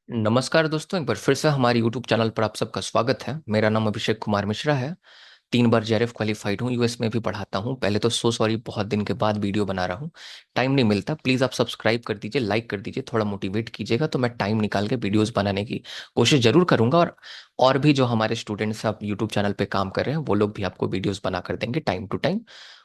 नमस्कार दोस्तों, एक बार फिर से हमारे YouTube चैनल पर आप सबका स्वागत है। मेरा नाम अभिषेक कुमार मिश्रा है। 3 बार जेआरएफ क्वालिफाइड हूँ, यूएस में भी पढ़ाता हूँ। पहले तो सॉरी, बहुत दिन के बाद वीडियो बना रहा हूँ, टाइम नहीं मिलता। प्लीज़ आप सब्सक्राइब कर दीजिए, लाइक कर दीजिए, थोड़ा मोटिवेट कीजिएगा तो मैं टाइम निकाल के वीडियोस बनाने की कोशिश जरूर करूंगा। और भी जो हमारे स्टूडेंट्स आप यूट्यूब चैनल पे काम कर रहे हैं वो लोग भी आपको वीडियोस बना कर देंगे टाइम टू टाइम।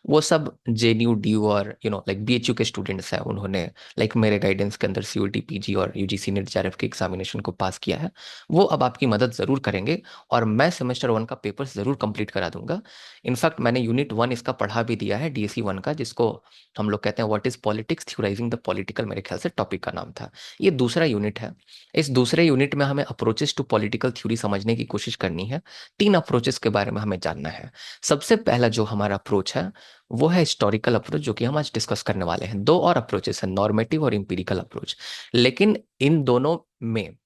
वो सब जेएनयू डीयू और लाइक बीएचयू के स्टूडेंट्स हैं, उन्होंने लाइक मेरे गाइडेंस के अंदर सीयूटी पीजी और यूजीसी नेट जेआरएफ के एग्जामिनेशन को पास किया है। वो अब आपकी मदद जरूर करेंगे और मैं सेमेस्टर 1 का पेपर जरूर कंप्लीट करा दूंगा। इनफैक्ट मैंने यूनिट 1 इसका पढ़ा भी दिया है, डीएससी 1 का, जिसको हम लोग कहते हैं what is politics theorising the political, मेरे ख्याल से टॉपिक का नाम था। ये दूसरा यूनिट है। इस दूसरे यूनिट में हमें अप्रोचेस टू पॉलिटिकल थ्योरी समझने की कोशिश करनी है। 3 अप्रोचेस के बारे में हमें जानना है। सबसे पहला जो हमारा अप्रोच है वो है हिस्टोरिकल अप्रोच, जो कि हम आज डिस्कस करने वाले हैं। 2 और अप्रोचेस हैं, नॉर्मेटिव और इंपीरिकल अप्रोच। लेकिन इन दोनों में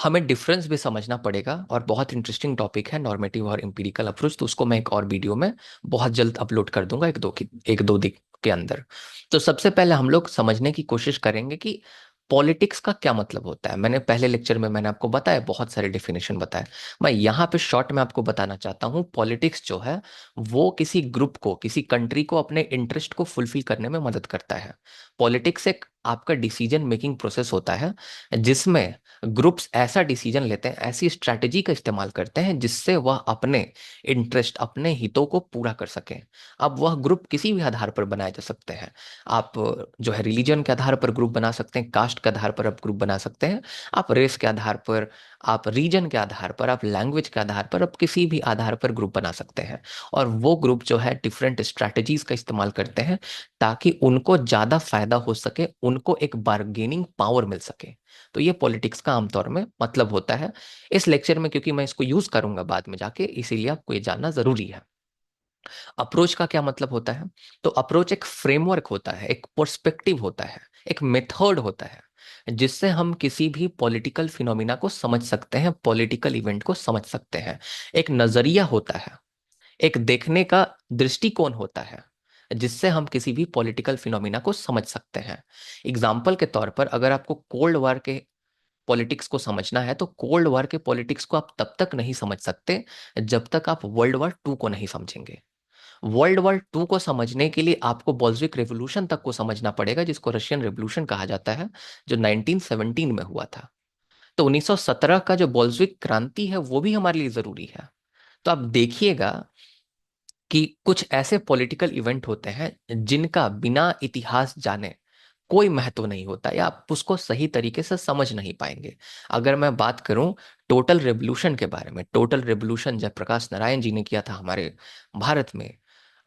हमें डिफरेंस भी समझना पड़ेगा और बहुत इंटरेस्टिंग टॉपिक है नॉर्मेटिव और इंपीरिकल अप्रोच। तो उसको मैं एक और वीडियो में बहुत जल्द अपलोड कर दूंगा, एक दो दिन के अंदर। तो सबसे पहले हम लोग समझने की कोशिश करेंगे कि पॉलिटिक्स का क्या मतलब होता है। मैंने पहले लेक्चर में मैंने आपको बताया, बहुत सारे डेफिनेशन बताए। मैं यहाँ पे शॉर्ट में आपको बताना चाहता हूँ, पॉलिटिक्स जो है वो किसी ग्रुप को, किसी कंट्री को अपने इंटरेस्ट को फुलफिल करने में मदद करता है। पॉलिटिक्स एक आपका डिसीजन मेकिंग प्रोसेस होता है जिसमें ग्रुप्स ऐसा डिसीजन लेते हैं, ऐसी स्ट्रैटेजी का इस्तेमाल करते हैं जिससे वह अपने इंटरेस्ट, अपने हितों को पूरा कर सकें। अब वह ग्रुप किसी भी आधार पर बनाए जा सकते हैं। आप जो है रिलीजन के आधार पर ग्रुप बना सकते हैं, कास्ट के आधार पर आप ग्रुप बना सकते हैं, आप रेस के आधार पर, आप रीजन के आधार पर, आप लैंग्वेज के आधार पर, आप किसी भी आधार पर ग्रुप बना सकते हैं। और वो ग्रुप जो है डिफरेंट स्ट्रैटेजीज का इस्तेमाल करते हैं ताकि उनको ज्यादा फायदा हो सके, उनको एक बार्गेनिंग पावर मिल सके। तो ये पॉलिटिक्स का आमतौर में मतलब होता है। इस लेक्चर में क्योंकि मैं इसको यूज करूंगा बाद में जाके, इसीलिए आपको ये जानना जरूरी है। अप्रोच का क्या मतलब होता है? तो अप्रोच एक फ्रेमवर्क होता है, एक पर्सपेक्टिव होता है, एक मेथड होता है जिससे हम किसी भी पॉलिटिकल फिनोमिना को समझ सकते हैं, पॉलिटिकल इवेंट को समझ सकते हैं। एक नजरिया होता है, एक देखने का दृष्टिकोण होता है जिससे हम किसी भी पॉलिटिकल फिनोमिना को समझ सकते हैं। एग्जाम्पल के तौर पर अगर आपको कोल्ड वॉर के पॉलिटिक्स को समझना है तो कोल्ड वॉर के पॉलिटिक्स को आप तब तक नहीं समझ सकते जब तक आप वर्ल्ड वॉर 2 को नहीं समझेंगे। वर्ल्ड वॉर 2 को समझने के लिए आपको बोल्शेविक रेवोल्यूशन तक को समझना पड़ेगा, जिसको रशियन रेवोल्यूशन कहा जाता है, जो 1917 में हुआ था। तो 1917 का जो बोल्शेविक क्रांति है वो भी हमारे लिए जरूरी है। तो आप देखिएगा कि कुछ ऐसे पॉलिटिकल इवेंट होते हैं जिनका बिना इतिहास जाने कोई महत्व नहीं होता, या आप उसको सही तरीके से समझ नहीं पाएंगे। अगर मैं बात करूं टोटल रेवोल्यूशन के बारे में, टोटल रेवोल्यूशन जयप्रकाश नारायण जी ने किया था हमारे भारत में।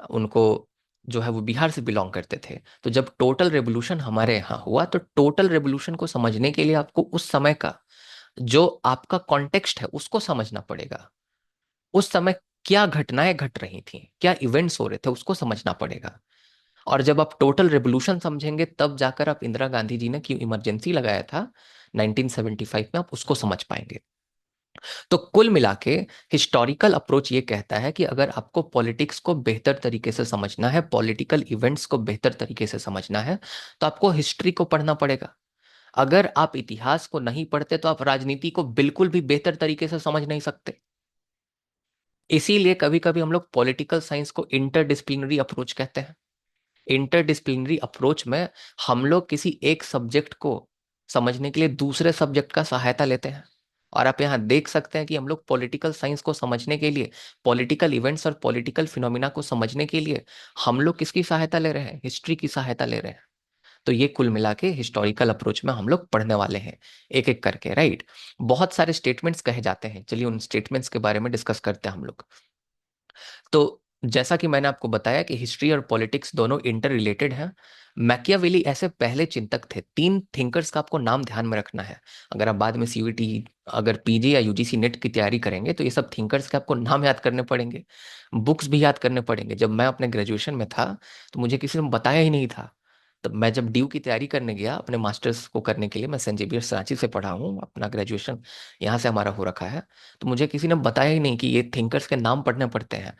उनको जो है वो बिहार से बिलोंग करते थे। तो जब टोटल रेवोल्यूशन हमारे यहाँ हुआ तो टोटल रेवोल्यूशन को समझने के लिए आपको उस समय का जो आपका कॉन्टेक्स्ट है उसको समझना पड़ेगा। उस समय क्या घटनाएं घट रही थी, क्या इवेंट्स हो रहे थे, उसको समझना पड़ेगा। और जब आप टोटल रेवोल्यूशन समझेंगे तब जाकर आप इंदिरा गांधी जी ने क्यों इमरजेंसी लगाया था 1975 में, आप उसको समझ पाएंगे। तो कुल मिला के हिस्टोरिकल अप्रोच ये कहता है कि अगर आपको पॉलिटिक्स को बेहतर तरीके से समझना है, पॉलिटिकल इवेंट्स को बेहतर तरीके से समझना है, तो आपको हिस्ट्री को पढ़ना पड़ेगा। अगर आप इतिहास को नहीं पढ़ते तो आप राजनीति को बिल्कुल भी बेहतर तरीके से समझ नहीं सकते। इसीलिए कभी कभी हम लोग पॉलिटिकल साइंस को इंटरडिसिप्लिनरी अप्रोच कहते हैं। इंटरडिसिप्लिनरी अप्रोच में हम लोग किसी एक सब्जेक्ट को समझने के लिए दूसरे सब्जेक्ट का सहायता लेते हैं। और आप यहाँ देख सकते हैं कि हम लोग पॉलिटिकल साइंस को समझने के लिए, पॉलिटिकल इवेंट्स और पॉलिटिकल फिनोमिना को समझने के लिए हम लोग किसकी सहायता ले रहे हैं? हिस्ट्री की सहायता ले रहे हैं। तो ये कुल मिला के हिस्टोरिकल अप्रोच में हम लोग पढ़ने वाले हैं, एक एक करके, राइट। बहुत सारे स्टेटमेंट्स कहे जाते हैं, चलिए उन स्टेटमेंट्स के बारे में डिस्कस करते हैं हम लोग। तो जैसा कि मैंने आपको बताया कि हिस्ट्री और पॉलिटिक्स दोनों इंटर रिलेटेड हैं। मैकियावेली ऐसे पहले चिंतक थे। 3 थिंकर्स का आपको नाम ध्यान में रखना है। अगर आप बाद में सीयूईटी, अगर पीजी या यूजीसी नेट की तैयारी करेंगे तो ये सब थिंकर्स के आपको नाम याद करने पड़ेंगे, बुक्स भी याद करने पड़ेंगे। जब मैं अपने ग्रेजुएशन में था तो मुझे किसी ने बताया ही नहीं था। तब मैं जब ड्यू की तैयारी करने गया अपने मास्टर्स को करने के लिए, मैं सेंट जेवियर्स रांची से पढ़ा हूँ, अपना ग्रेजुएशन यहाँ से हमारा हो रखा है, तो मुझे किसी ने बताया ही नहीं कि ये थिंकर्स के नाम पढ़ने पड़ते हैं।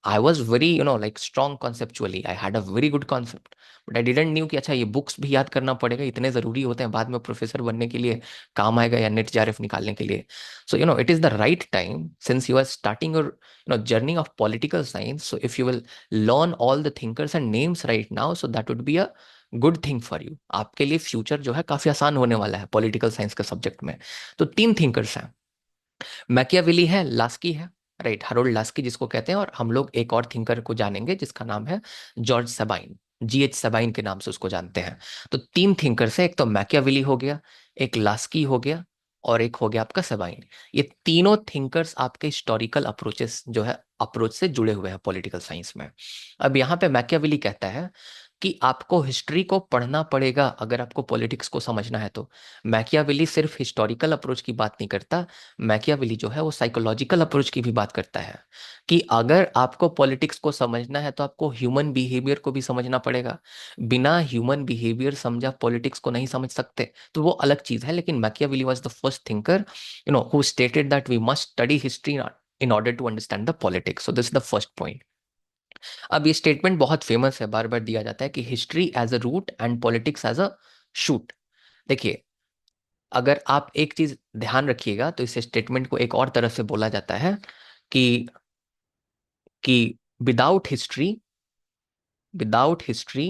I was very like strong conceptually, I had a very good concept, but I didn't knew कि अच्छा ये बुक्स भी याद करना पड़ेगा, इतने जरूरी होते हैं, बाद में प्रोफेसर बनने के लिए काम आएगा या नेट जेआरएफ निकालने के लिए. So it is the right time since you are starting your journey of political science. So if you will learn all the thinkers and names right now, so that would be a good thing for you. आपके लिए future जो है काफी आसान होने वाला है political science के सब्जेक्ट में. तो 3 थिंकर्स हैं. मैकियावेली है, लास्की है, राइट, हरोल्ड लास्की जिसको कहते हैं, और हम लोग एक और थिंकर को जानेंगे जिसका नाम है जॉर्ज सेबाइन. जीएच सेबाइन के नाम से उसको जानते हैं. तो 3 थिंकर्स है, एक तो मैकियावेली हो गया, एक लास्की हो गया, और एक हो गया आपका सेबाइन. ये तीनों थिंकर्स आपके हिस्टोरिकल अप्रोचेस जो है अप्रोच से जुड़े हुए हैं पॉलिटिकल साइंस में. अब यहाँ पे मैकियावेली कहता है कि आपको हिस्ट्री को पढ़ना पड़ेगा अगर आपको पॉलिटिक्स को समझना है तो. मैकियावेली सिर्फ हिस्टोरिकल अप्रोच की बात नहीं करता, मैकियावेली जो है वो साइकोलॉजिकल अप्रोच की भी बात करता है कि अगर आपको पॉलिटिक्स को समझना है तो आपको ह्यूमन बिहेवियर को भी समझना पड़ेगा. बिना ह्यूमन बिहेवियर समझा पॉलिटिक्स को नहीं समझ सकते, तो वो अलग चीज है. लेकिन Machiavelli was the first thinker who stated that we must study history in order to understand the politics. So this is the first point. अब ये स्टेटमेंट बहुत फेमस है, बार बार दिया जाता है कि history as a root and politics as a shoot. देखिए, अगर आप एक चीज ध्यान रखिएगा तो इस स्टेटमेंट को एक और तरह से बोला जाता है कि कि without history, without history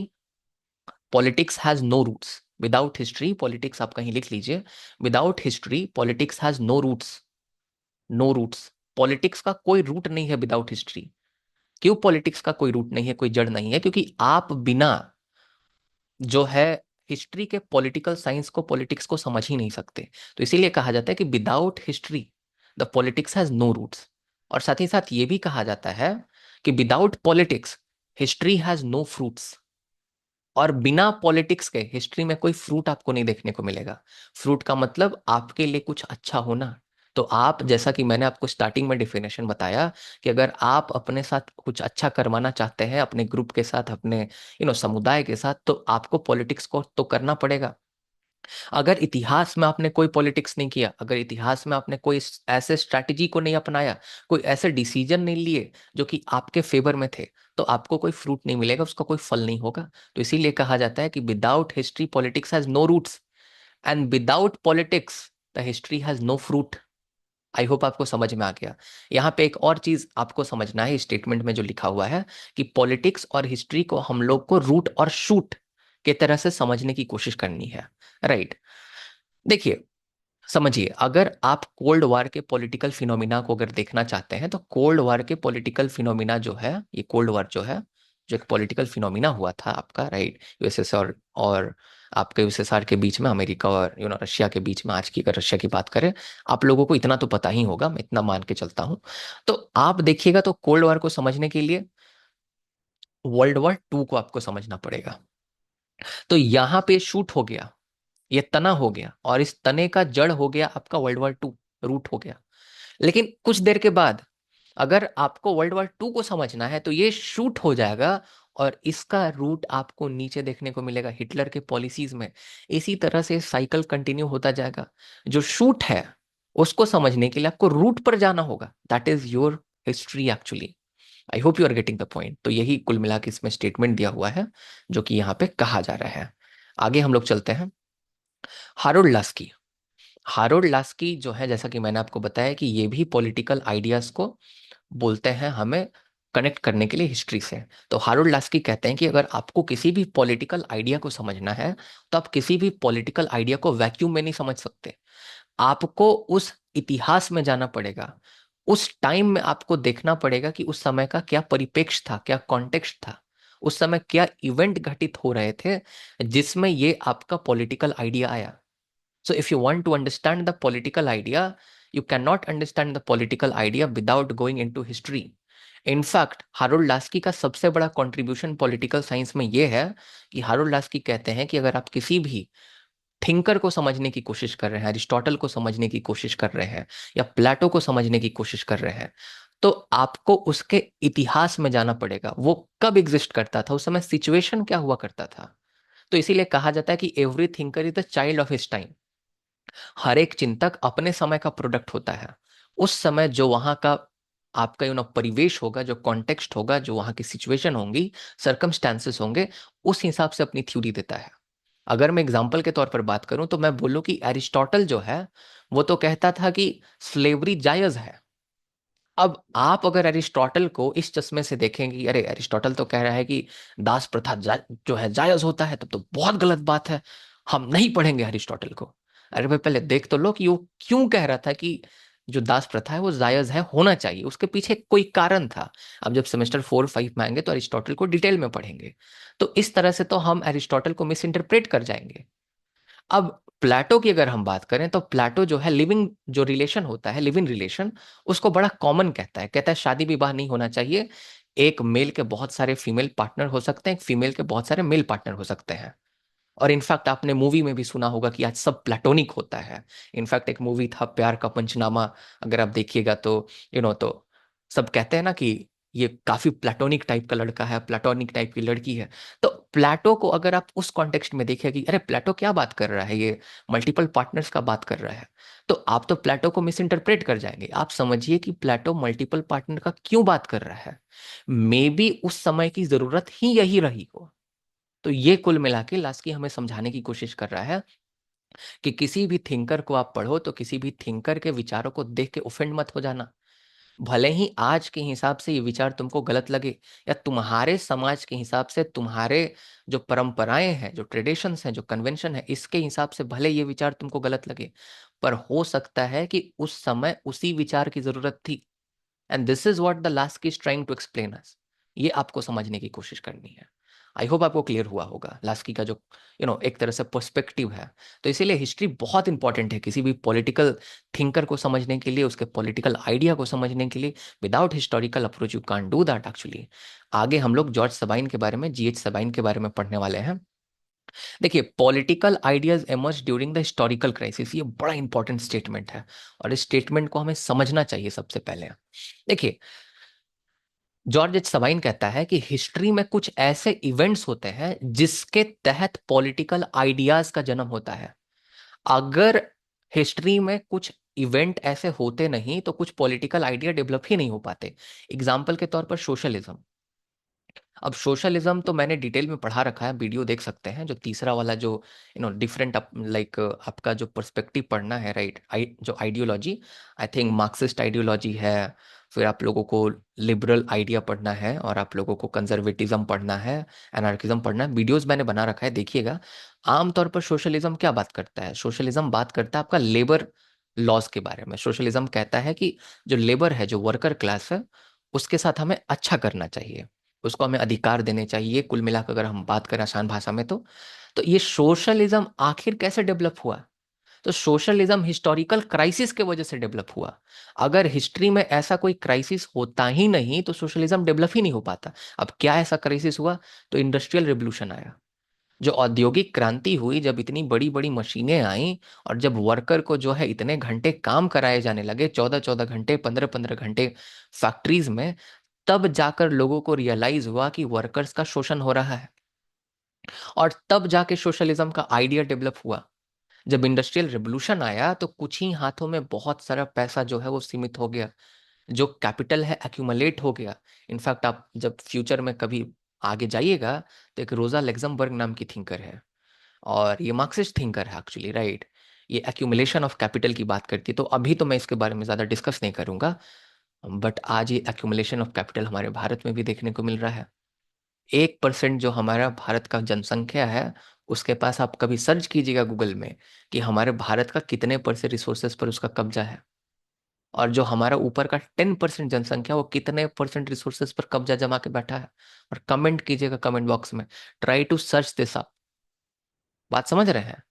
politics has no roots. Without history politics, आप कहीं लिख लीजिए, without history politics has no roots. No roots, politics का कोई रूट नहीं है विदाउट हिस्ट्री. क्यों पॉलिटिक्स का कोई रूट नहीं है, कोई जड़ नहीं है? क्योंकि आप बिना जो है हिस्ट्री के पॉलिटिकल साइंस को, पॉलिटिक्स को समझ ही नहीं सकते. तो इसीलिए कहा जाता है कि without history the politics has no roots. और साथ ही साथ ये भी कहा जाता है कि without politics history has no fruits. और बिना पॉलिटिक्स के हिस्ट्री में कोई फ्रूट आपको नहीं देखने को मिलेगा. फ्रूट का मतलब आपके लिए कुछ अच्छा होना. तो आप, जैसा कि मैंने आपको स्टार्टिंग में डिफिनेशन बताया, कि अगर आप अपने साथ कुछ अच्छा करवाना चाहते हैं, अपने ग्रुप के साथ, अपने समुदाय के साथ, तो आपको पॉलिटिक्स को तो करना पड़ेगा. अगर इतिहास में आपने कोई पॉलिटिक्स नहीं किया, अगर इतिहास में आपने कोई ऐसे स्ट्रैटेजी को नहीं अपनाया, कोई ऐसे डिसीजन नहीं लिए जो कि आपके फेवर में थे, तो आपको कोई फ्रूट नहीं मिलेगा, उसका कोई फल नहीं होगा. तो इसीलिए कहा जाता है कि without history politics has no roots, and without politics the history has no fruit. I hope आपको समझ में आ गया. यहाँ पे एक और चीज आपको समझना है स्टेटमेंट में जो लिखा हुआ है, कि पॉलिटिक्स और हिस्ट्री को हम लोग को रूट और शूट के तरह से समझने की कोशिश करनी है, राइट. देखिए, समझिए, अगर आप कोल्ड वार के पॉलिटिकल फिनोमिना को अगर देखना चाहते हैं, तो कोल्ड वार के पॉलिटिकल फिनोमिना जो है, ये कोल्ड वार जो है, जो एक पॉलिटिकल फिनोमिना हुआ था आपका, राइट, यूएसएसआर और आपके यूएसएसआर के बीच में, अमेरिका और रशिया के बीच में. आज की अगर रशिया की बात करें, आप लोगों को इतना तो पता ही होगा, मैं इतना मान के चलता हूं. तो आप देखिएगा, तो कोल्ड वार को समझने के लिए वर्ल्ड वॉर 2 को आपको समझना पड़ेगा. तो यहां पे शूट हो गया, ये तना हो गया, और इस तने का जड़ हो गया आपका वर्ल्ड वॉर 2, रूट हो गया. लेकिन कुछ देर के बाद अगर आपको वर्ल्ड वॉर 2 को समझना है, तो ये शूट हो जाएगा, और इसका रूट आपको नीचे देखने को मिलेगा हिटलर के पॉलिसीज में. इसी तरह से साइकिल कंटिन्यू होता जाएगा. जो शूट है उसको समझने के लिए आपको रूट पर जाना होगा. That is your history actually. I hope you are getting the point. तो यही कुल मिला के इसमें स्टेटमेंट दिया हुआ है जो कि यहाँ पे कहा जा रहा है. आगे हम लोग चलते हैं. Harold Laski. हारोल्ड लास्की जो है, जैसा कि मैंने आपको बताया, कि ये भी पॉलिटिकल आइडियाज को बोलते हैं हमें कनेक्ट करने के लिए हिस्ट्री से. तो हारोल्ड लास्की कहते हैं कि अगर आपको किसी भी पॉलिटिकल आइडिया को समझना है, तो आप किसी भी पॉलिटिकल आइडिया को वैक्यूम में नहीं समझ सकते. आपको उस इतिहास में जाना पड़ेगा. उस टाइम में आपको देखना पड़ेगा कि उस समय का क्या परिप्रेक्ष्य था, क्या कॉन्टेक्स्ट था, उस समय क्या इवेंट घटित हो रहे थे जिसमें ये आपका पॉलिटिकल आइडिया आया. So if you want to understand the political idea, you cannot understand the political idea without going into history. In fact Harold Laski का सबसे बड़ा कंट्रीब्यूशन पॉलिटिकल साइंस में यह है कि हारोल्ड लास्की कहते हैं कि अगर आप किसी भी थिंकर को समझने की कोशिश कर रहे हैं, अरिस्टोटल को समझने की कोशिश कर रहे हैं, या प्लेटो को समझने की कोशिश कर रहे हैं, तो आपको उसके इतिहास में जाना पड़ेगा. वो कब एग्जिस्ट करता था, उस समय सिचुएशन क्या हुआ करता था. तो इसीलिए कहा जाता है कि every thinker is the child of his time. हर एक चिंतक अपने समय का प्रोडक्ट होता है. उस समय जो वहां का आपका परिवेश होगा, जो कॉन्टेक्स्ट होगा, जो वहां की सिचुएशन होंगी, सर्कमस्टांसेस होंगे, उस हिसाब से अपनी थ्योरी देता है। अगर मैं एग्जाम्पल के तौर पर बात करूं तो मैं बोलूं कि एरिस्टोटल जो है वो तो कहता था कि स्लेवरी जायज है। अब आप अगर एरिस्टोटल को इस चश्मे से देखेंगे, अरे एरिस्टोटल तो कह रहा है कि दास प्रथा जो है जायज होता है, तब तो बहुत गलत बात है, हम नहीं पढ़ेंगे एरिस्टोटल को। अरे भाई पहले देख तो लो कि वो क्यों कह रहा था कि जो दास प्रथा है वो जायज है, होना चाहिए, उसके पीछे कोई कारण था। अब जब सेमेस्टर 4 5 में आएंगे तो अरिस्टोटल को डिटेल में पढ़ेंगे। तो इस तरह से तो हम एरिस्टोटल को मिस इंटरप्रेट कर जाएंगे। अब प्लेटो की अगर हम बात करें तो प्लेटो जो है लिविंग जो रिलेशन होता है, लिविंग रिलेशन, उसको बड़ा कॉमन कहता है शादी विवाह नहीं होना चाहिए। एक मेल के बहुत सारे फीमेल पार्टनर हो सकते हैं, एक फीमेल के बहुत सारे मेल पार्टनर हो सकते हैं। और इनफैक्ट आपने मूवी में भी सुना होगा कि आज सब प्लेटोनिक होता है। इनफैक्ट एक मूवी था प्यार का पंचनामा, अगर आप देखिएगा तो तो सब कहते हैं ना कि ये काफी प्लेटोनिक टाइप का लड़का है, प्लेटोनिक टाइप की लड़की है। तो प्लेटो को अगर आप उस कॉन्टेक्स्ट में देखिए कि अरे प्लेटो क्या बात कर रहा है, ये मल्टीपल पार्टनर्स का बात कर रहा है, तो आप तो प्लेटो को मिस इंटरप्रेट कर जाएंगे। आप समझिए कि प्लेटो मल्टीपल पार्टनर का क्यों बात कर रहा है। मे बी उस समय की जरूरत ही यही रही हो। तो ये कुल मिला के लास्की हमें समझाने की कोशिश कर रहा है कि किसी भी थिंकर को आप पढ़ो तो किसी भी थिंकर के विचारों को देख के ऑफेंड मत हो जाना। भले ही आज के हिसाब से ये विचार तुमको गलत लगे, या तुम्हारे समाज के हिसाब से, तुम्हारे जो परंपराएं हैं, जो ट्रेडिशंस हैं, जो कन्वेंशन है, इसके हिसाब से भले ये विचार तुमको गलत लगे, पर हो सकता है कि उस समय उसी विचार की जरूरत थी। And this is what the last is trying to explain us. ये आपको समझने की कोशिश करनी है। आई होप आपको क्लियर हुआ होगा लास्की का जो एक तरह से पर्सपेक्टिव है। तो इसीलिए हिस्ट्री बहुत इंपॉर्टेंट है किसी भी पॉलिटिकल थिंकर को समझने के लिए, उसके पॉलिटिकल आइडिया को समझने के लिए। Without historical approach you can't do that actually. आगे हम लोग जॉर्ज सबाइन के बारे में, जीएच सबाइन के बारे में पढ़ने वाले हैं। देखिए, political ideas emerge during the historical crisis, ये बड़ा इंपॉर्टेंट स्टेटमेंट है और इस स्टेटमेंट को हमें समझना चाहिए सबसे पहले। देखिए, जॉर्ज एच सबाइन कहता है कि हिस्ट्री में कुछ ऐसे इवेंट्स होते हैं जिसके तहत पॉलिटिकल आइडियाज का जन्म होता है। अगर हिस्ट्री में कुछ इवेंट ऐसे होते नहीं तो कुछ पॉलिटिकल आइडिया डेवलप ही नहीं हो पाते। एग्जाम्पल के तौर पर सोशलिज्म। अब सोशलिज्म तो मैंने डिटेल में पढ़ा रखा है, वीडियो देख सकते हैं, जो तीसरा वाला जो डिफरेंट लाइक आपका जो पर्सपेक्टिव पढ़ना है, राइट, जो ideology, I think Marxist ideology है, फिर आप लोगों को लिबरल आइडिया पढ़ना है, और आप लोगों को कंजर्वेटिज्म पढ़ना है, एनार्किज्म पढ़ना है। वीडियोस मैंने बना रखा है, देखिएगा। आमतौर पर सोशलिज्म क्या बात करता है? सोशलिज्म बात करता है आपका लेबर लॉज के बारे में। सोशलिज्म कहता है कि जो लेबर है, जो वर्कर क्लास है, उसके साथ हमें अच्छा करना चाहिए, उसको हमें अधिकार देने चाहिए। कुल मिलाकर अगर हम बात करें आसान भाषा में तो ये सोशलिज्म आखिर कैसे डेवलप हुआ? तो सोशलिज्म हिस्टोरिकल क्राइसिस के वजह से डेवलप हुआ। अगर हिस्ट्री में ऐसा कोई क्राइसिस होता ही नहीं तो सोशलिज्म डेवलप ही नहीं हो पाता। अब क्या ऐसा क्राइसिस हुआ? तो इंडस्ट्रियल रिवॉल्यूशन आया, जो औद्योगिक क्रांति हुई, जब इतनी बड़ी बड़ी मशीनें आई, और जब वर्कर को जो है इतने घंटे काम कराए जाने लगे, 14 14 घंटे, 15 15 घंटे फैक्ट्रीज में, तब जाकर लोगों को रियलाइज हुआ कि वर्कर्स का शोषण हो रहा है। और तब जाके सोशलिज्म का आइडिया डेवलप हुआ। जब इंडस्ट्रियल रिवॉल्यूशन आया तो कुछ ही हाथों में बहुत सारा पैसा जो है वो सीमित हो गया, जो कैपिटल है एक्यूमुलेट हो गया। इनफैक्ट आप जब फ्यूचर में कभी आगे जाइएगा तो एक रोजा लग्जमबर्ग नाम की थिंकर है, और ये मार्क्सिस्ट थिंकर है एक्चुअली, राइट। ये एक्यूमुलेशन ऑफ कैपिटल की बात करती है, तो अभी तो मैं इसके बारे में ज़्यादा डिस्कस नहीं करूंगा। बट आज ये एक्यूमुलेशन ऑफ कैपिटल हमारे भारत में भी देखने को मिल रहा है। 1% जो हमारा भारत का जनसंख्या है, उसके पास आप कभी सर्च कीजिएगा गूगल में कि हमारे भारत का कितने परसेंट रिसोर्सेज पर उसका कब्जा है, और जो हमारा ऊपर का 10% जनसंख्या, वो कितने परसेंट रिसोर्सेज पर कब्जा जमा के बैठा है। और कमेंट कीजिएगा कमेंट बॉक्स में, try to search this up. बात समझ रहे हैं?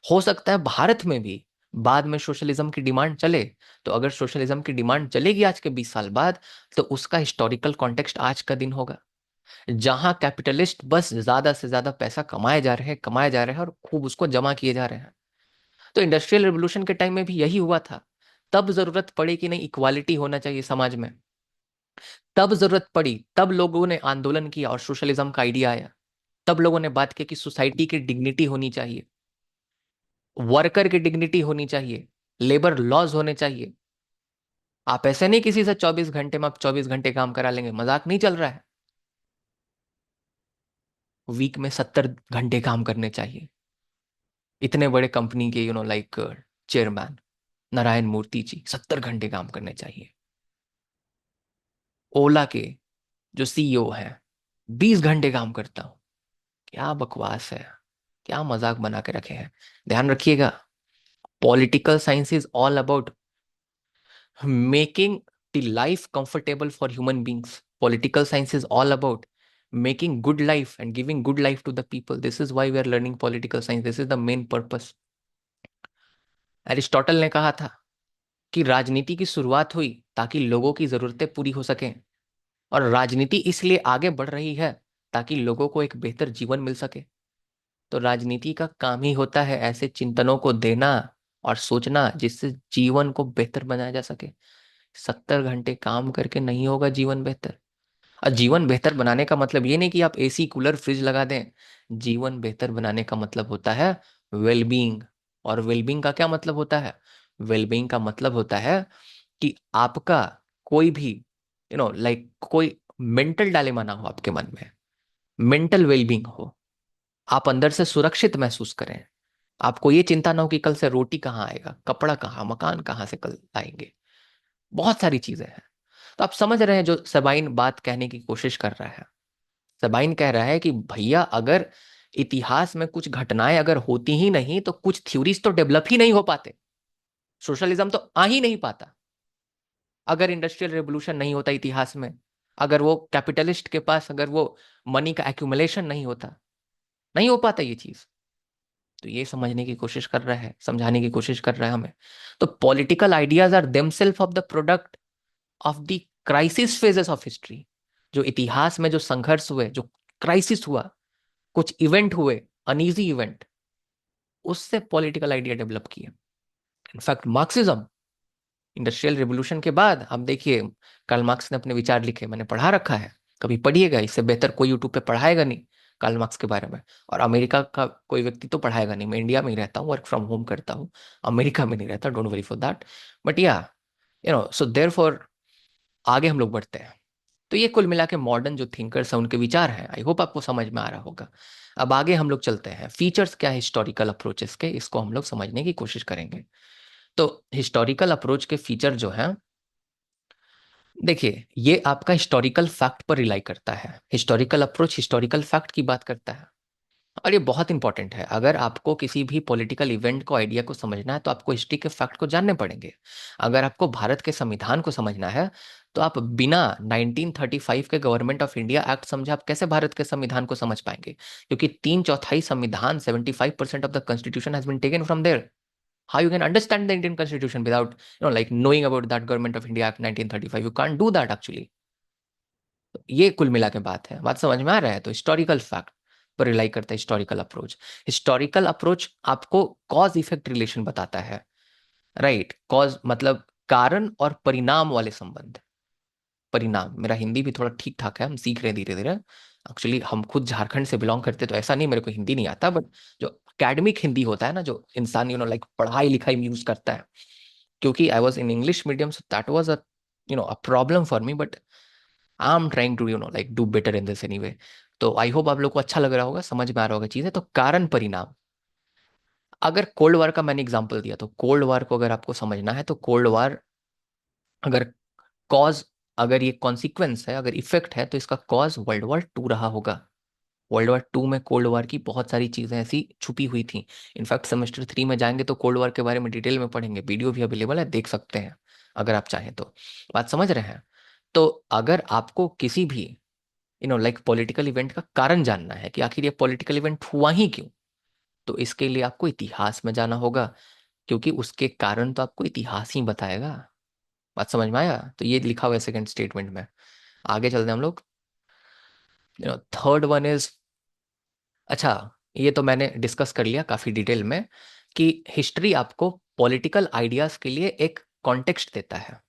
हो सकता है भारत में भी बाद में सोशलिज्म की डिमांड चले। तो अगर सोशलिज्म की डिमांड चलेगी आज के 20 साल बाद, तो उसका हिस्टोरिकल कॉन्टेक्स्ट आज का दिन होगा, जहां कैपिटलिस्ट बस ज्यादा से ज्यादा पैसा कमाए जा रहे हैं, कमाए जा रहे हैं, और खूब उसको जमा किए जा रहे हैं। तो इंडस्ट्रियल रिवॉल्यूशन के टाइम में भी यही हुआ था। तब जरूरत पड़ी कि नहीं, इक्वालिटी होना चाहिए समाज में। तब जरूरत पड़ी, तब लोगों ने आंदोलन किया और सोशलिज्म का आइडिया आया। तब लोगों ने बात की कि सोसाइटी की डिग्निटी होनी चाहिए, वर्कर की डिग्निटी होनी चाहिए, लेबर लॉज होने चाहिए। आप ऐसे नहीं किसी से 24 घंटे में आप 24 घंटे काम करा लेंगे, मजाक नहीं चल रहा है। वीक में 70 घंटे काम करने चाहिए। इतने बड़े कंपनी के लाइक चेयरमैन नारायण मूर्ति जी 70 घंटे काम करने चाहिए। ओला के जो सीईओ हैं 20 घंटे काम करता हूँ। क्या बकवास है, क्या मजाक बना के रखे हैं। ध्यान रखिएगा, political science is all about making the life comfortable for human beings. Political science is all about making good life and giving good life to the people. This is why we are learning political science. This is the main purpose. Aristotle ने कहा था कि राजनीति की शुरुआत हुई ताकि लोगों की जरूरतें पूरी हो सकें, और राजनीति इसलिए आगे बढ़ रही है ताकि लोगों को एक बेहतर जीवन मिल सके। तो राजनीति का काम ही होता है ऐसे चिंतनों को देना और सोचना जिससे जीवन को बेहतर बनाया जा सके। 70 घंटे काम करके नहीं होगा जीवन बेहतर। और जीवन बेहतर बनाने का मतलब ये नहीं कि आप एसी कूलर फ्रिज लगा दें। जीवन बेहतर बनाने का मतलब होता है वेलबींग। और वेलबींग का क्या मतलब होता है? वेलबींग का मतलब होता है कि आपका कोई भी लाइक कोई मेंटल डायलेमा ना हो आपके मन में। मेंटल वेलबींग हो, आप अंदर से सुरक्षित महसूस करें। आपको ये चिंता ना हो कि कल से रोटी कहाँ आएगा, कपड़ा कहाँ, मकान कहाँ से कल आएंगे। बहुत सारी चीजें हैं। तो आप समझ रहे हैं जो सबाइन बात कहने की कोशिश कर रहा है। सबाइन कह रहा है कि भैया अगर इतिहास में कुछ घटनाएं अगर होती ही नहीं तो कुछ थ्योरीज तो डेवलप ही नहीं हो पाते। सोशलिज्म तो आ ही नहीं पाता अगर इंडस्ट्रियल रेवोल्यूशन नहीं होता इतिहास में। अगर वो कैपिटलिस्ट के पास अगर वो मनी का एक्यूमुलेशन नहीं होता, नहीं हो पाता ये चीज। तो ये समझने की कोशिश कर रहा है, समझाने की कोशिश कर रहा है हमें। तो political ideas are themself of the product of the crisis phases of history. जो इतिहास में जो संघर्ष हुए, जो क्राइसिस हुआ, कुछ इवेंट हुए, अनईजी इवेंट, उससे पॉलिटिकल आइडिया डेवलप किए। इनफैक्ट मार्क्सिज्म इंडस्ट्रियल रिवोल्यूशन के बाद आप देखिए, कार्ल मार्क्स ने अपने विचार लिखे, मैंने पढ़ा रखा है, कभी पढ़िएगा, इससे बेहतर कोई यूट्यूब पे पढ़ाएगा नहीं कार्ल मार्क्स के बारे में। और अमेरिका का कोई व्यक्ति तो पढ़ाएगा नहीं। मैं इंडिया में ही रहता हूँ, वर्क फ्रॉम होम करता हूँ, अमेरिका में नहीं रहता, don't worry for that. But या सो देयर फॉर आगे हम लोग बढ़ते हैं। तो ये कुल मिला के मॉडर्न जो थिंकर्स हैं उनके विचार हैं। आई होप आपको समझ में आ रहा होगा। अब आगे हम लोग चलते हैं, फीचर्स क्या है हिस्टोरिकल अप्रोचेस के, इसको हम लोग समझने की कोशिश करेंगे। तो हिस्टोरिकल अप्रोच के फीचर जो हैं, देखिए ये आपका हिस्टोरिकल फैक्ट पर रिलाई करता है। हिस्टोरिकल अप्रोच हिस्टोरिकल फैक्ट की बात करता है। और ये बहुत इंपॉर्टेंट है। अगर आपको किसी भी पॉलिटिकल इवेंट को, आइडिया को समझना है तो आपको हिस्ट्री के फैक्ट को जानने पड़ेंगे। अगर आपको भारत के संविधान को समझना है तो आप बिना 1935 के गवर्नमेंट ऑफ इंडिया एक्ट समझे आप कैसे भारत के संविधान को समझ पाएंगे? क्योंकि 3/4 संविधान 75% of the constitution has been taken from there. How you can understand the Indian Constitution without like knowing about that Government of India Act 1935? You can't do that actually. तो ये कुल मिला के बात है, बात समझ में आ रहा है? तो हिस्टोरिकल फैक्ट पर रिलाई करता है हिस्टोरिकल अप्रोच। हिस्टोरिकल अप्रोच आपको कॉज इफेक्ट रिलेशन बताता है। राइट, कॉज मतलब कारण और परिणाम वाले संबंध। परिणाम, मेरा हिंदी भी थोड़ा ठीक ठाक है, हम सीख रहे हैं धीरे धीरे। एक्चुअली हम खुद झारखंड से बिलोंग करते, तो ऐसा नहीं मेरे को हिंदी नहीं आता, बट जो अकेडमिक हिंदी होता है ना, जो इंसान लाइक पढ़ाई लिखाई में यूज करता है। क्योंकि I was in English medium, so that was a problem for me, but I am trying to like do better in this anyway. तो आई होप आप लोग को अच्छा लग रहा होगा, समझ में आ रहा होगा चीजें। तो कारण परिणाम, अगर कोल्ड वार का मैंने एग्जांपल दिया, तो कोल्ड वार को अगर आपको समझना है तो कोल्ड वार अगर कॉज, अगर ये कॉन्सिक्वेंस है, अगर इफेक्ट है, तो इसका कॉज वर्ल्ड वॉर 2 रहा होगा। वर्ल्ड वॉर 2 में कोल्ड वॉर की बहुत सारी चीजें ऐसी छुपी हुई थी। इनफैक्ट सेमेस्टर 3 में जाएंगे तो कोल्ड वॉर के बारे में डिटेल में पढ़ेंगे, वीडियो भी अवेलेबल है, देख सकते हैं अगर आप चाहें तो। बात समझ रहे हैं? तो अगर आपको किसी भी लाइक पॉलिटिकल इवेंट का कारण जानना है कि आखिर ये पॉलिटिकल इवेंट हुआ ही क्यों, तो इसके लिए आपको इतिहास में जाना होगा, क्योंकि उसके कारण तो आपको इतिहास ही बताएगा। बात समझ में आया? तो ये लिखा हुआ है सेकंड स्टेटमेंट में। आगे चलते हैं हम लोग। थर्ड वन इज, अच्छा, ये तो मैंने डिस्कस कर लिया काफी डिटेल में कि हिस्ट्री आपको पॉलिटिकल आइडियाज के लिए एक कॉन्टेक्स्ट देता है।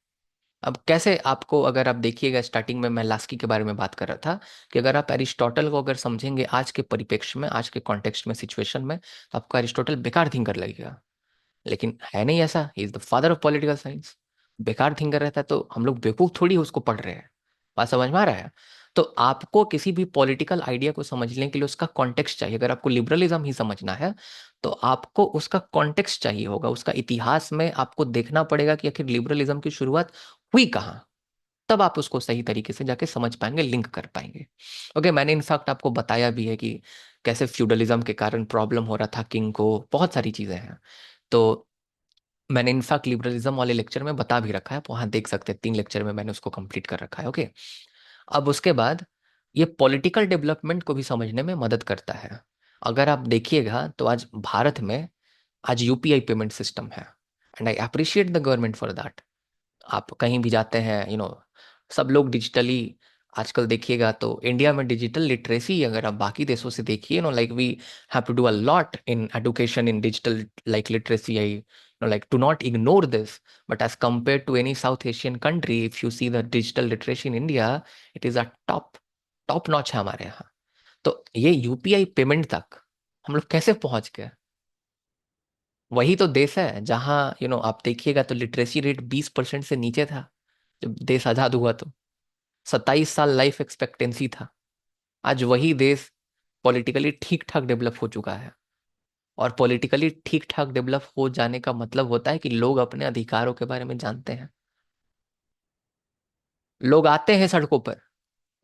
अब कैसे आपको, अगर आप देखिएगा स्टार्टिंग में मैं लास्की के बारे में बात कर रहा था कि अगर आप एरिस्टोटल को अगर समझेंगे आज के परिप्रेक्ष्य में, आज के कॉन्टेक्स्ट में, सिचुएशन में, तो आपको एरिस्टोटल बेकार थिंकर लगेगा। लेकिन है नहीं ऐसा, he is the father of political science. बेकार थिंकर रहता है तो हम लोग बेवकूफ थोड़ी उसको पढ़ रहे हैं। बात समझ में आ रहा है? तो आपको किसी भी पॉलिटिकल आइडिया को समझने के लिए उसका कॉन्टेक्स्ट चाहिए। अगर आपको लिबरलिज्म ही समझना है तो आपको उसका कॉन्टेक्स्ट चाहिए होगा, उसका इतिहास में आपको देखना पड़ेगा कि आखिर लिबरलिज्म की शुरुआत हुई कहाँ। तब आप उसको सही तरीके से जाके समझ पाएंगे, लिंक कर पाएंगे। ओके, मैंने इनफैक्ट आपको बताया भी है कि कैसे फ्यूडलिज्म के कारण प्रॉब्लम हो रहा था किंग को, बहुत सारी चीजें हैं। तो मैंने इनफैक्ट लिबरलिज्म वाले लेक्चर में बता भी रखा है, आप वहां देख सकते हैं, 3 लेक्चर में मैंने उसको कंप्लीट कर रखा है। ओके, अब उसके बाद ये पॉलिटिकल डेवलपमेंट को भी समझने में मदद करता है। अगर आप देखिएगा तो आज भारत में आज यूपीआई पेमेंट सिस्टम है, and I appreciate the government for that. आप कहीं भी जाते हैं, सब लोग डिजिटली आजकल देखिएगा तो इंडिया में डिजिटल लिटरेसी, अगर आप बाकी देशों से देखिए, like we have to do a lot in education in digital like literacy. I like do not ignore this, but as compared to any South Asian country, if you see the digital literacy in India, it is a top notch है हमारे यहाँ। तो ये UPI payment तक हम लोग कैसे पहुंच गए? वही तो देश है जहाँ आप देखिएगा तो लिटरेसी रेट 20% से नीचे था जब देश आजाद हुआ। तो 27 साल लाइफ एक्सपेक्टेंसी था। आज वही देश पॉलिटिकली ठीक ठाक डेवलप हो चुका है। और पॉलिटिकली ठीक ठाक डेवलप हो जाने का मतलब होता है कि लोग अपने अधिकारों के बारे में जानते हैं। लोग आते हैं सड़कों पर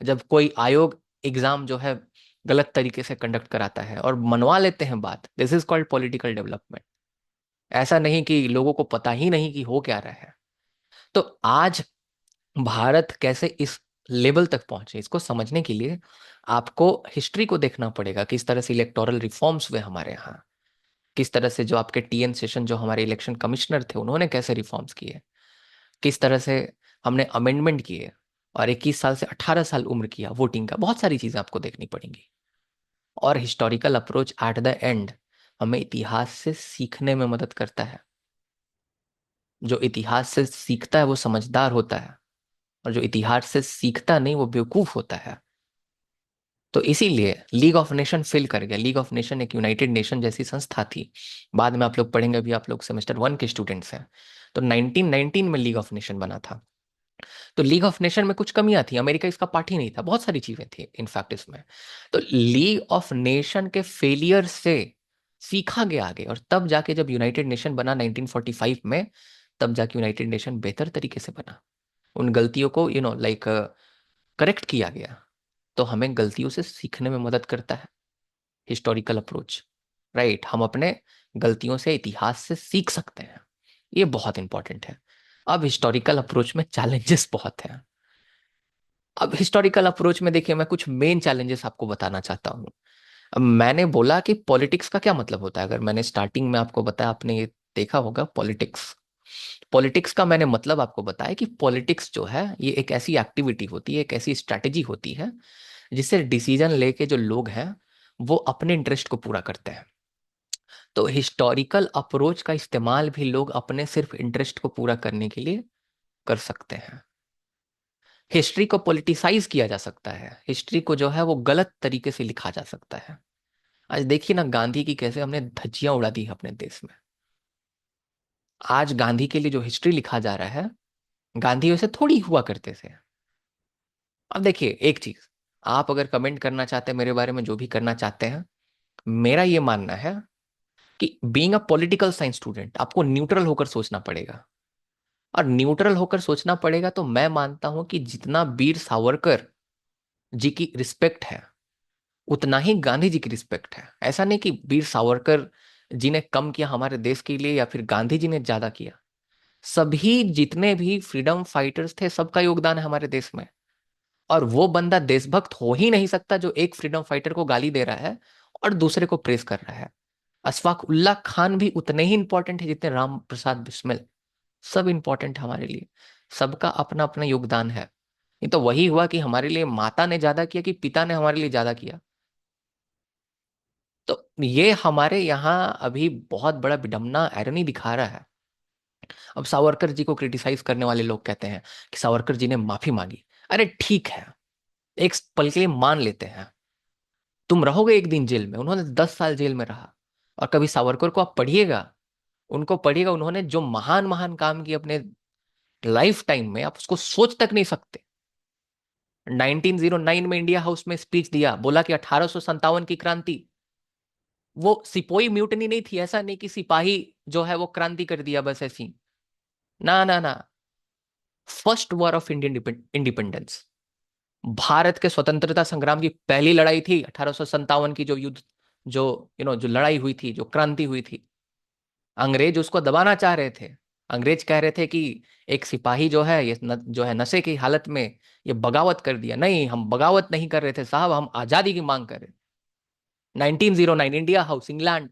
जब कोई आयोग एग्जाम जो है गलत तरीके से कंडक्ट कराता है और मनवा लेते हैं बात। This is called political development. ऐसा नहीं कि लोगों को पता ही नहीं कि हो क्या रहा है। तो आज भारत कैसे इस लेवल तक पहुंचे, इसको समझने के लिए आपको हिस्ट्री को देखना पड़ेगा। किस तरह से इलेक्टोरल रिफॉर्म्स हुए हमारे यहाँ, किस तरह से जो आपके टीएन सेशन जो हमारे इलेक्शन कमिश्नर थे उन्होंने कैसे रिफॉर्म्स किए, किस तरह से हमने अमेंडमेंट किए, और 21 साल से 18 साल उम्र किया वोटिंग का। बहुत सारी चीजें आपको देखनी पड़ेंगी। और historical approach at the end हमें इतिहास से सीखने में मदद करता है। जो इतिहास से सीखता है वो समझदार होता है, और जो इतिहास से सीखता नहीं वो बेवकूफ होता है। तो इसीलिए लीग ऑफ नेशन फेल कर गया। लीग ऑफ नेशन एक यूनाइटेड नेशन जैसी संस्था थी। बाद में आप लोग पढ़ेंगे, अभी आप लोग सेमेस्टर 1 के स्टूडेंट्स हैं। तो 1919 में लीग ऑफ नेशन बना था। तो लीग ऑफ नेशन में कुछ कमियां थी, अमेरिका इसका पार्टी नहीं था, बहुत सारी चीजें थी इनफैक्ट इसमें। तो लीग ऑफ नेशन के फेलियर से सीखा गया आगे, और तब जाके जब यूनाइटेड नेशन बना 1945 में, तब जाके यूनाइटेड नेशन बेहतर तरीके से बना। उन गलतियों को लाइक करेक्ट किया गया। तो हमें गलतियों से सीखने में मदद करता है हिस्टोरिकल अप्रोच। राइट, हम अपने गलतियों से, इतिहास से सीख सकते हैं। ये बहुत इंपॉर्टेंट है। अब हिस्टोरिकल अप्रोच में चैलेंजेस बहुत हैं। अब हिस्टोरिकल अप्रोच में देखिए, मैं कुछ मेन चैलेंजेस आपको बताना चाहता हूँ। अब मैंने बोला कि पॉलिटिक्स का क्या मतलब होता है। अगर मैंने स्टार्टिंग में आपको बताया, आपने ये देखा होगा पॉलिटिक्स। पॉलिटिक्स का मैंने मतलब आपको बताया कि पॉलिटिक्स जो है ये एक ऐसी एक्टिविटी होती है, एक ऐसी स्ट्रैटेजी होती है जिससे डिसीजन लेके जो लोग हैं वो अपने इंटरेस्ट को पूरा करते हैं। तो हिस्टोरिकल अप्रोच का इस्तेमाल भी लोग अपने सिर्फ इंटरेस्ट को पूरा करने के लिए कर सकते हैं। हिस्ट्री को पॉलिटिसाइज किया जा सकता है, हिस्ट्री को जो है वो गलत तरीके से लिखा जा सकता है। आज देखिए ना, गांधी की कैसे हमने धज्जियां उड़ा दी है अपने देश में। आज गांधी के लिए जो हिस्ट्री लिखा जा रहा है, गांधी वैसे थोड़ी हुआ करते थे। अब देखिए एक चीज, आप अगर कमेंट करना चाहते हैं मेरे बारे में, जो भी करना चाहते हैं, मेरा ये मानना है कि being a political science student आपको न्यूट्रल होकर सोचना पड़ेगा। और न्यूट्रल होकर सोचना पड़ेगा तो मैं मानता हूं कि जितना वीर सावरकर जी की रिस्पेक्ट है उतना ही गांधी जी की रिस्पेक्ट है। ऐसा नहीं कि वीर सावरकर जी ने कम किया हमारे देश के लिए या फिर गांधी जी ने ज्यादा किया। सभी जितने भी फ्रीडम फाइटर्स थे सबका योगदान है हमारे देश में। और वो बंदा देशभक्त हो ही नहीं सकता जो एक फ्रीडम फाइटर को गाली दे रहा है और दूसरे को प्रेस कर रहा है। अशफाक उल्लाह खान भी उतने ही इंपॉर्टेंट है जितने राम प्रसाद बिस्मिल। सब इंपॉर्टेंट है हमारे लिए। सबका अपना अपना योगदान है। ये तो वही हुआ कि हमारे लिए माता ने ज्यादा किया कि पिता ने हमारे लिए ज्यादा किया। तो ये हमारे यहाँ अभी बहुत बड़ा विडंबना आयरनी दिखा रहा है। अब सावरकर जी को क्रिटिसाइज करने वाले लोग कहते हैं कि सावरकर जी ने माफी मांगी। अरे ठीक है, एक पल के लिए मान लेते हैं, तुम रहोगे एक दिन जेल में, उन्होंने 10 साल जेल में रहा। और कभी सावरकर को आप पढ़िएगा, उनको पढ़िएगा, उन्होंने जो महान महान काम किए अपने लाइफ टाइम में आप उसको सोच तक नहीं सकते। 1909 में इंडिया हाउस में स्पीच दिया, बोला कि 1857 की क्रांति, वो सिपोही म्यूटनी नहीं थी, ऐसा नहीं कि सिपाही जो है वो क्रांति कर दिया बस ऐसी। ना ना ना, first war of Indian independence, Bharat के स्वतंत्रता संग्राम की पहली लड़ाई थी 1857 की, जो युद्ध, जो जो लड़ाई हुई थी, जो क्रांति हुई थी। अंग्रेज उसको दबाना चाह रहे थे। अंग्रेज कह रहे थे कि एक सिपाही जो है ये जो है नशे की हालत में ये बगावत कर दिया। नहीं, हम बगावत नहीं कर रहे थे साहब, हम आजादी की मांग कर रहे थे। 1909 India house, England,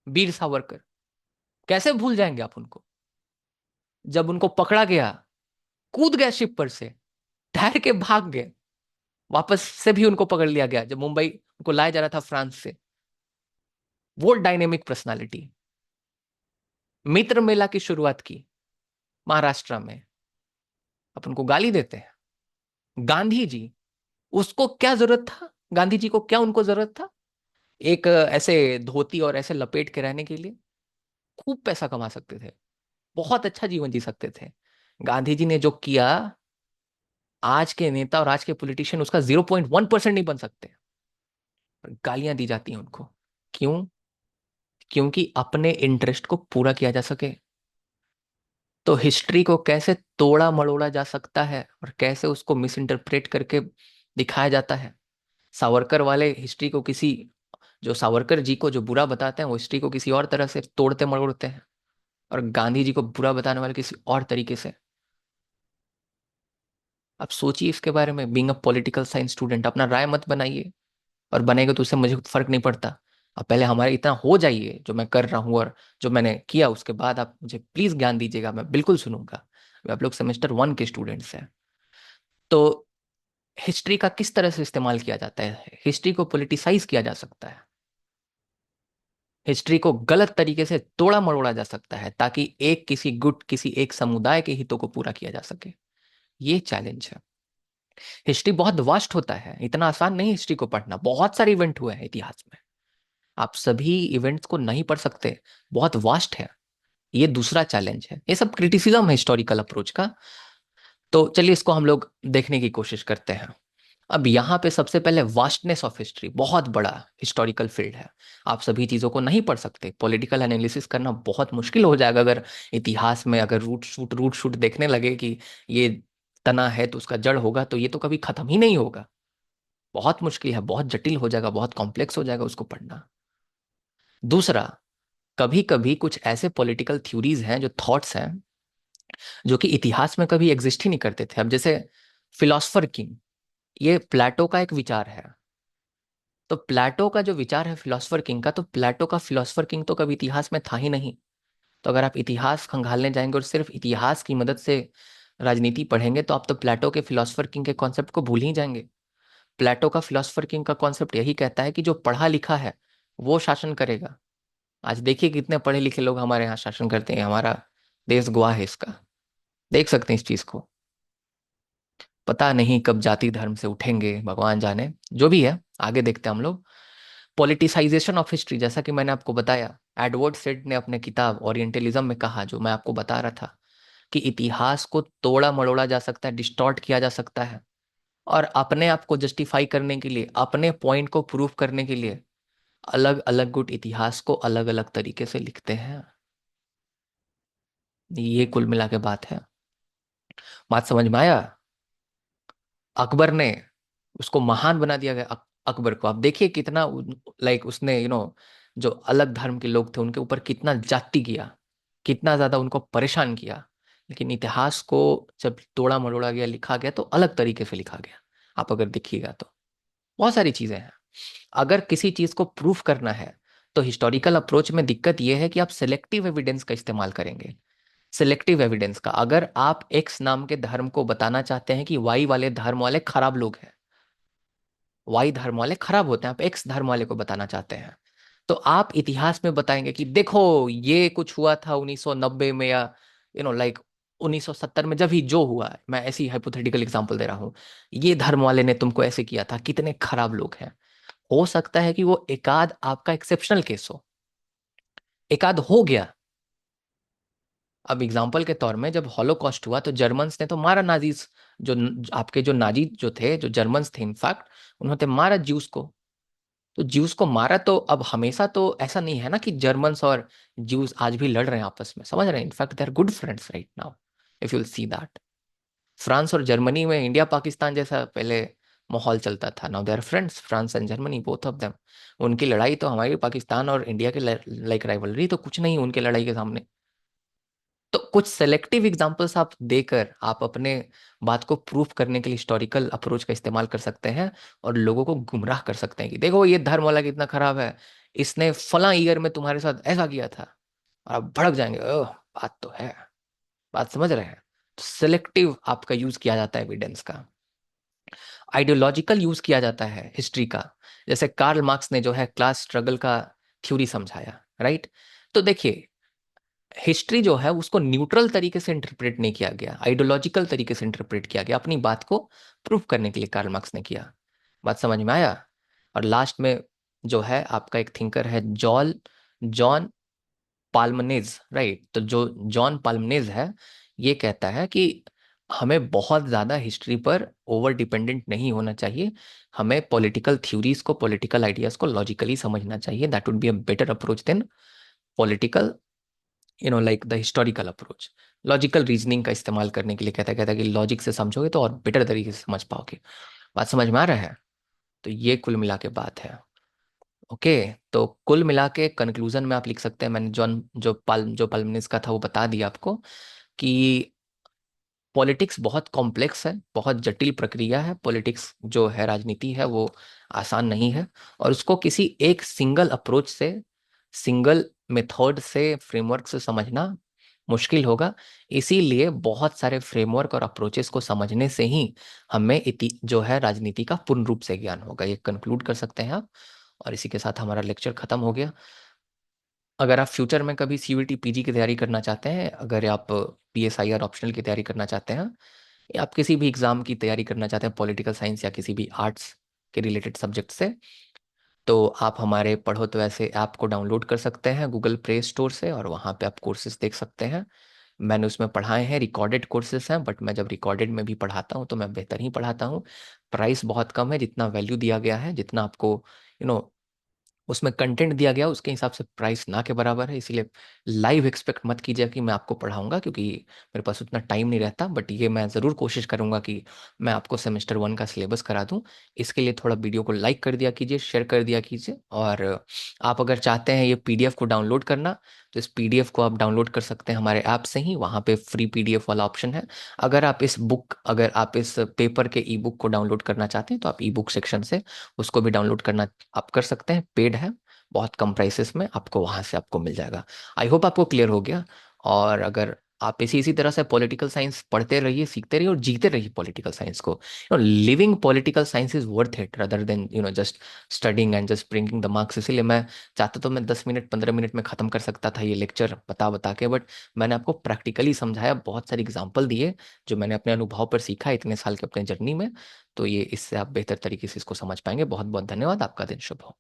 Veer Savarkar. कैसे भूल जाएंगे आप उनको। जब उनको पकड़ा गया, कूद गए शिप पर से, तैर के भाग गए। वापस से भी उनको पकड़ लिया गया जब मुंबई उनको लाया जा रहा था फ्रांस से। वो डायनेमिक पर्सनालिटी। मित्र मेला की शुरुआत की महाराष्ट्र में, अपन को गाली देते हैं। गांधी जी, उसको क्या जरूरत था, गांधी जी को क्या उनको जरूरत था एक ऐसे धोती और ऐसे लपेट के रहने के लिए। खूब पैसा कमा सकते थे, बहुत अच्छा जीवन जी सकते थे। गांधी जी ने जो किया, आज के नेता और आज के पॉलिटिशियन उसका 0.1% नहीं बन सकते। गालियां दी जाती हैं उनको। क्यों? क्योंकि अपने इंटरेस्ट को पूरा किया जा सके। तो हिस्ट्री को कैसे तोड़ा मड़ोड़ा जा सकता है और कैसे उसको मिस इंटरप्रेट करके दिखाया जाता है। सावरकर वाले हिस्ट्री को किसी, जो सावरकर जी को जो बुरा बताते हैं वो हिस्ट्री को किसी और तरह से तोड़ते मरोड़ते हैं, और गांधी जी को बुरा बताने वाले किसी और तरीके से। अब सोचिए इसके बारे में, being a political science student, अपना राय मत बनाइए, और बनेगा तो उससे मुझे फर्क नहीं पड़ता। अब पहले हमारे इतना हो जाइए जो मैं कर रहा हूँ और जो मैंने किया, उसके बाद आप मुझे प्लीज ज्ञान दीजिएगा, मैं बिल्कुल सुनूंगा। अभी आप लोग सेमेस्टर 1 के स्टूडेंट्स हैं। तो हिस्ट्री का किस तरह से इस्तेमाल किया जाता है, हिस्ट्री को पॉलिटिसाइज किया जा सकता है, हिस्ट्री को गलत तरीके से तोड़ा मरोड़ा जा सकता है, ताकि एक किसी गुट, किसी एक समुदाय के हितों को पूरा किया जा सके। ये चैलेंज है। हिस्ट्री बहुत वास्ट होता है, इतना आसान नहीं हिस्ट्री को पढ़ना। बहुत सारे इवेंट हुए हैं इतिहास में, आप सभी इवेंट्स को नहीं पढ़ सकते, बहुत वास्ट है। ये दूसरा चैलेंज है, ये सब क्रिटिसिज्म है हिस्टोरिकल अप्रोच का। तो चलिए इसको हम लोग देखने की कोशिश करते हैं। अब यहाँ पे सबसे पहले वास्टनेस ऑफ हिस्ट्री, बहुत बड़ा हिस्टोरिकल फील्ड है। आप सभी चीजों को नहीं पढ़ सकते, पॉलिटिकल एनालिसिस करना बहुत मुश्किल हो जाएगा अगर इतिहास में अगर रूट शूट देखने लगे कि ये तना है तो उसका जड़ होगा, तो ये तो कभी खत्म ही नहीं होगा। बहुत मुश्किल है, बहुत जटिल हो जाएगा, बहुत कॉम्प्लेक्स हो जाएगा उसको पढ़ना। दूसरा, कभी कभी कुछ ऐसे पॉलिटिकल थ्योरीज हैं, जो थॉट्स हैं, जो कि इतिहास में कभी एग्जिस्ट ही नहीं करते थे। अब जैसे फिलोसफर किंग, ये प्लेटो का एक विचार है। तो प्लेटो का जो विचार है फिलोसफर किंग का, तो प्लेटो का फिलोसफर किंग तो कभी इतिहास में था ही नहीं। तो अगर आप इतिहास खंगालने जाएंगे और सिर्फ इतिहास की मदद से राजनीति पढ़ेंगे, तो आप तो प्लेटो के फिलोसफर किंग के कॉन्सेप्ट को भूल ही जाएंगे। प्लेटो का फिलोसफर किंग का कॉन्सेप्ट यही कहता है कि जो पढ़ा लिखा है वो शासन करेगा। आज देखिए कितने पढ़े लिखे लोग हमारे यहाँ शासन करते हैं, हमारा देश गवाह है इसका। देख सकते हैं इस चीज को। पता नहीं कब जाति धर्म से उठेंगे, भगवान जाने। जो भी है, आगे देखते हैं हम लोग। पॉलिटिसाइजेशन ऑफ हिस्ट्री, जैसा कि मैंने आपको बताया, एडवर्ड सेड ने अपने किताब ओरिएंटलिज्म में कहा, जो मैं आपको बता रहा था, कि इतिहास को तोड़ा मड़ोड़ा जा सकता है, डिस्टॉर्ट किया जा सकता है, और अपने आप को जस्टिफाई करने के लिए, अपने पॉइंट को प्रूव करने के लिए अलग अलग गुट इतिहास को अलग अलग तरीके से लिखते हैं। ये कुल मिला के बात है। बात समझ में आया? अकबर ने, उसको महान बना दिया गया अकबर को। आप देखिए कितना, लाइक उसने जो अलग धर्म के लोग थे उनके ऊपर कितना जाति किया, कितना ज्यादा उनको परेशान किया। लेकिन इतिहास को जब तोड़ा मरोड़ा गया, लिखा गया, तो अलग तरीके से लिखा गया। आप अगर देखिएगा तो बहुत सारी चीजें हैं। अगर किसी चीज को प्रूफ करना है, तो हिस्टोरिकल अप्रोच में दिक्कत यह है कि आप सिलेक्टिव एविडेंस का इस्तेमाल करेंगे। सिलेक्टिव एविडेंस का, अगर आप एक्स नाम के धर्म को बताना चाहते हैं कि वाई वाले धर्म वाले खराब लोग हैं, वाई धर्म वाले खराब होते हैं, आप एक्स धर्म वाले को बताना चाहते हैं, तो आप इतिहास में बताएंगे कि देखो ये कुछ हुआ था 1990 में, या लाइक 1970 में, जब ही जो हुआ है, मैं ऐसी हाइपोथेटिकल एग्जांपल दे रहा हूँ, ये धर्म वाले ने तुमको ऐसे किया था, कितने खराब लोग हैं। हो सकता है कि वो एकाध आपका एक्सेप्शनल केस हो, एकाध हो गया, अब एग्जाम्पल के तौर में जब हॉलोकॉस्ट हुआ तो जर्मन्स ने तो मारा नाजीज, आपके जो नाजी जो थे, जो जर्मन्स थे इनफैक्ट, उन्होंने मारा ज्यूस को। तो ज्यूस को मारा, तो अब हमेशा तो ऐसा नहीं है ना कि जर्मन्स और ज्यूस आज भी लड़ रहे हैं आपस में, समझ रहे हैं? In fact they are good friends right now, if you will see that. France और जर्मनी में इंडिया पाकिस्तान जैसा पहले माहौल चलता था, now they are friends, France and Germany both of them. उनकी लड़ाई तो हमारी पाकिस्तान और इंडिया के लाइक राइवलरी तो कुछ नहीं उनके लड़ाई के सामने। तो कुछ सेलेक्टिव एग्जांपल्स आप देकर आप अपने बात को प्रूफ करने के लिए हिस्टोरिकल अप्रोच का इस्तेमाल कर सकते हैं, और लोगों को गुमराह कर सकते हैं कि देखो ये धर्म वाला कितना खराब है, इसने फला ईयर में तुम्हारे साथ ऐसा किया था, और आप भड़क जाएंगे। ओह, बात तो है। बात समझ रहे हैं? तो सिलेक्टिव आपका यूज किया जाता है एविडेंस का। आइडियोलॉजिकल यूज किया जाता है हिस्ट्री का। जैसे कार्ल मार्क्स ने जो है क्लास स्ट्रगल का थ्योरी समझाया, राइट? तो देखिए, हिस्ट्री जो है उसको न्यूट्रल तरीके से इंटरप्रेट नहीं किया गया, आइडियोलॉजिकल तरीके से इंटरप्रेट किया गया, अपनी बात को प्रूफ करने के लिए कार्ल मार्क्स ने किया। बात समझ में आया? और लास्ट में जो है आपका एक थिंकर है जॉन जॉन पाल्मनेज, राइट? तो जो जॉन पाल्मनेज है, ये कहता है कि हमें बहुत ज्यादा हिस्ट्री पर ओवर डिपेंडेंट नहीं होना चाहिए, हमें पॉलिटिकल थ्योरीज को, पॉलिटिकल आइडियाज को लॉजिकली समझना चाहिए। That would be a better approach than political, like the historical approach. Logical reasoning का इस्तेमाल करने के लिए कहता है कि लॉजिक से समझोगे तो और बेटर तरीके से समझ पाओगे। बात समझ में आ रहा है? तो ये कुल मिला के बात है। ओके। तो कुल मिला के कंक्लूजन में आप लिख सकते हैं, मैंने जो पाल्मनिस का था वो बता दिया आपको, कि पॉलिटिक्स बहुत कॉम्प्लेक्स है, बहुत जटिल प्रक्रिया है। पॉलिटिक्स जो है, राजनीति है, वो आसान नहीं है, और उसको किसी एक सिंगल अप्रोच से, सिंगल मेथड से, फ्रेमवर्क से समझना मुश्किल होगा। इसीलिए बहुत सारे फ्रेमवर्क और अप्रोचेस को समझने से ही हमें जो है राजनीति का पूर्ण रूप से ज्ञान होगा, ये कंक्लूड कर सकते हैं आप। और इसी के साथ हमारा लेक्चर खत्म हो गया। अगर आप फ्यूचर में कभी सीयूईटी पीजी की तैयारी करना चाहते हैं, अगर आप पीएसआईआर ऑप्शनल की तैयारी करना चाहते हैं, या आप किसी भी एग्जाम की तैयारी करना चाहते हैं पॉलिटिकल साइंस या किसी भी आर्ट्स के रिलेटेड सब्जेक्ट से, तो आप हमारे पढ़ो तो ऐसे ऐप को डाउनलोड कर सकते हैं गूगल प्ले स्टोर से, और वहाँ पे आप कोर्सेज देख सकते हैं। मैंने उसमें पढ़ाए हैं, रिकॉर्डेड कोर्सेज हैं, बट मैं जब रिकॉर्डेड में भी पढ़ाता हूँ तो मैं बेहतर ही पढ़ाता हूँ। प्राइस बहुत कम है, जितना वैल्यू दिया गया है, जितना आपको यू नो उसमें कंटेंट दिया गया उसके हिसाब से प्राइस ना के बराबर है। इसीलिए लाइव एक्सपेक्ट मत कीजिए कि मैं आपको पढ़ाऊंगा, क्योंकि मेरे पास उतना टाइम नहीं रहता। बट ये मैं ज़रूर कोशिश करूंगा कि मैं आपको सेमेस्टर 1 का सिलेबस करा दूं। इसके लिए थोड़ा वीडियो को लाइक कर दिया कीजिए, शेयर कर दिया कीजिए। और आप अगर चाहते हैं ये पीडीएफ को डाउनलोड करना, तो इस पीडीएफ को आप डाउनलोड कर सकते हैं हमारे ऐप से ही, वहाँ पे फ्री पीडीएफ वाला ऑप्शन है। अगर आप इस पेपर के ई बुक को डाउनलोड करना चाहते हैं, तो आप ई बुक सेक्शन से उसको भी डाउनलोड करना आप कर सकते हैं, पेड है, बहुत कम प्राइसेस में आपको वहां से आपको मिल जाएगा। आई होप आपको क्लियर हो गया। और अगर आप इसी तरह से पॉलिटिकल साइंस पढ़ते रहिए, सीखते रहिए और जीते रहिए पॉलिटिकल साइंस को। Living political science is worth it rather than just studying and just bringing the marks. इसीलिए मैं चाहता तो मैं 10 मिनट 15 मिनट में खत्म कर सकता था ये लेक्चर बता बता के, बट मैंने आपको प्रैक्टिकली समझाया, बहुत सारे एग्जाम्पल दिए जो मैंने अपने अनुभव पर सीखा इतने साल के अपने जर्नी में। तो ये इससे आप बेहतर तरीके से इसको समझ पाएंगे। बहुत बहुत धन्यवाद। आपका दिन शुभ हो।